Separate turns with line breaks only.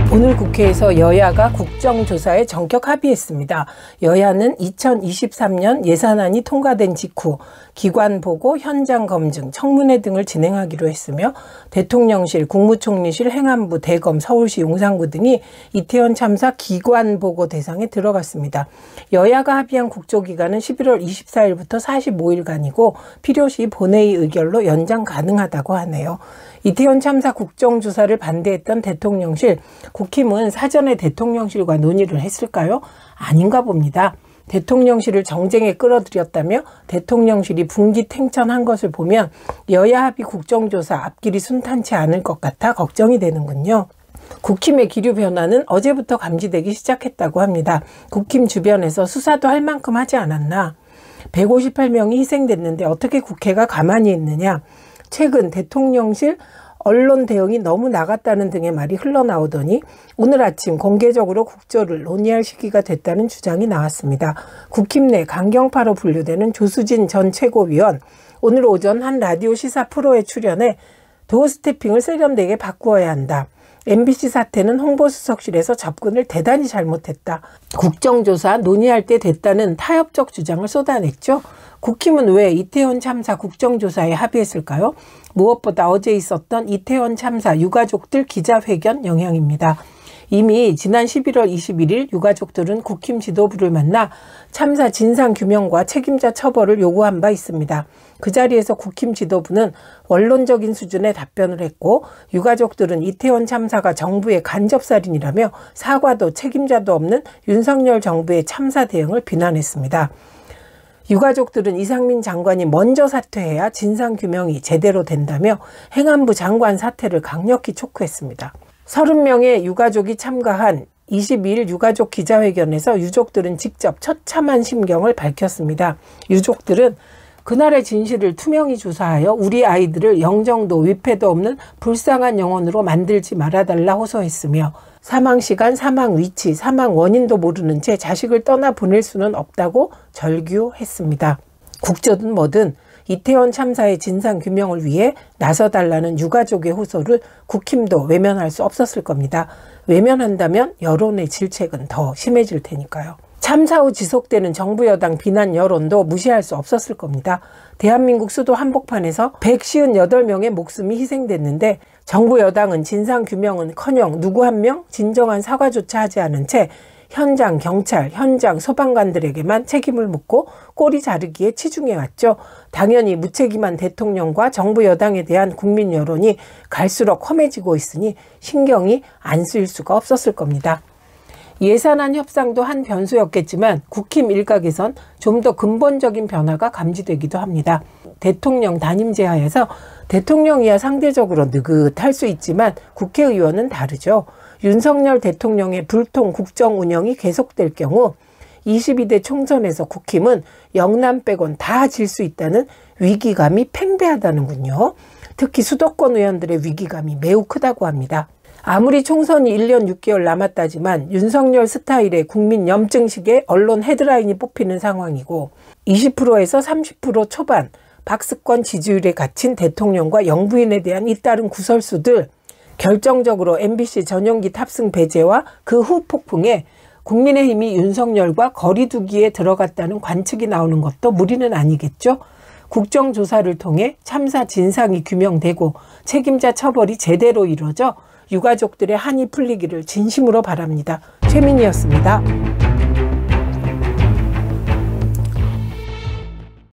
오늘 국회에서 여야가 국정조사에 전격 합의했습니다. 여야는 2023년 예산안이 통과된 직후 기관보고, 현장 검증, 청문회 등을 진행하기로 했으며 대통령실, 국무총리실, 행안부, 대검, 서울시, 용산구 등이 이태원 참사 기관보고 대상에 들어갔습니다. 여야가 합의한 국조기간은 11월 24일부터 45일간이고 필요시 본회의 의결로 연장 가능하다고 하네요. 이태원 참사 국정조사를 반대했던 대통령실, 국힘은 사전에 대통령실과 논의를 했을까요? 아닌가 봅니다. 대통령실을 정쟁에 끌어들였다며 대통령실이 분기탱천한 것을 보면 여야 합의 국정조사 앞길이 순탄치 않을 것 같아 걱정이 되는군요. 국힘의 기류 변화는 어제부터 감지되기 시작했다고 합니다. 국힘 주변에서 수사도 할 만큼 하지 않았나? 158명이 희생됐는데 어떻게 국회가 가만히 있느냐? 최근 대통령실 언론 대응이 너무 나갔다는 등의 말이 흘러나오더니 오늘 아침 공개적으로 국조를 논의할 시기가 됐다는 주장이 나왔습니다. 국힘 내 강경파로 분류되는 조수진 전 최고위원, 오늘 오전 한 라디오 시사 프로에 출연해 도어 스태핑을 세련되게 바꾸어야 한다. MBC 사태는 홍보수석실에서 접근을 대단히 잘못했다. 국정조사 논의할 때 됐다는 타협적 주장을 쏟아냈죠. 국힘은 왜 이태원 참사 국정조사에 합의했을까요? 무엇보다 어제 있었던 이태원 참사 유가족들 기자회견 영향입니다. 이미 지난 11월 21일 유가족들은 국힘 지도부를 만나 참사 진상규명과 책임자 처벌을 요구한 바 있습니다. 그 자리에서 국힘 지도부는 원론적인 수준의 답변을 했고, 유가족들은 이태원 참사가 정부의 간접살인이라며 사과도 책임자도 없는 윤석열 정부의 참사 대응을 비난했습니다. 유가족들은 이상민 장관이 먼저 사퇴해야 진상규명이 제대로 된다며 행안부 장관 사퇴를 강력히 촉구했습니다. 30명의 유가족이 참가한 22일 유가족 기자회견에서 유족들은 직접 처참한 심경을 밝혔습니다. 유족들은 그날의 진실을 투명히 조사하여 우리 아이들을 영정도 위패도 없는 불쌍한 영혼으로 만들지 말아달라 호소했으며 사망시간, 사망 위치, 사망 원인도 모르는 채 자식을 떠나 보낼 수는 없다고 절규했습니다. 국조든 뭐든 이태원 참사의 진상규명을 위해 나서달라는 유가족의 호소를 국힘도 외면할 수 없었을 겁니다. 외면한다면 여론의 질책은 더 심해질 테니까요. 참사 후 지속되는 정부 여당 비난 여론도 무시할 수 없었을 겁니다. 대한민국 수도 한복판에서 158명의 목숨이 희생됐는데 정부 여당은 진상규명은커녕 누구 한 명 진정한 사과조차 하지 않은 채 현장 경찰, 현장 소방관들에게만 책임을 묻고 꼬리 자르기에 치중해왔죠. 당연히 무책임한 대통령과 정부 여당에 대한 국민 여론이 갈수록 험해지고 있으니 신경이 안 쓰일 수가 없었을 겁니다. 예산안 협상도 한 변수였겠지만 국힘 일각에선 좀 더 근본적인 변화가 감지되기도 합니다. 대통령 단임제 하에서 대통령이야 상대적으로 느긋할 수 있지만 국회의원은 다르죠. 윤석열 대통령의 불통 국정 운영이 계속될 경우 22대 총선에서 국힘은 영남 빼곤 다 질 수 있다는 위기감이 팽배하다는군요. 특히 수도권 의원들의 위기감이 매우 크다고 합니다. 아무리 총선이 1년 6개월 남았다지만 윤석열 스타일의 국민 염증식의 언론 헤드라인이 뽑히는 상황이고 20%에서 30% 초반 박스권 지지율에 갇힌 대통령과 영부인에 대한 잇따른 구설수들, 결정적으로 MBC 전용기 탑승 배제와 그 후 폭풍에 국민의힘이 윤석열과 거리두기에 들어갔다는 관측이 나오는 것도 무리는 아니겠죠. 국정조사를 통해 참사 진상이 규명되고 책임자 처벌이 제대로 이루어져 유가족들의 한이 풀리기를 진심으로 바랍니다. 최민희였습니다.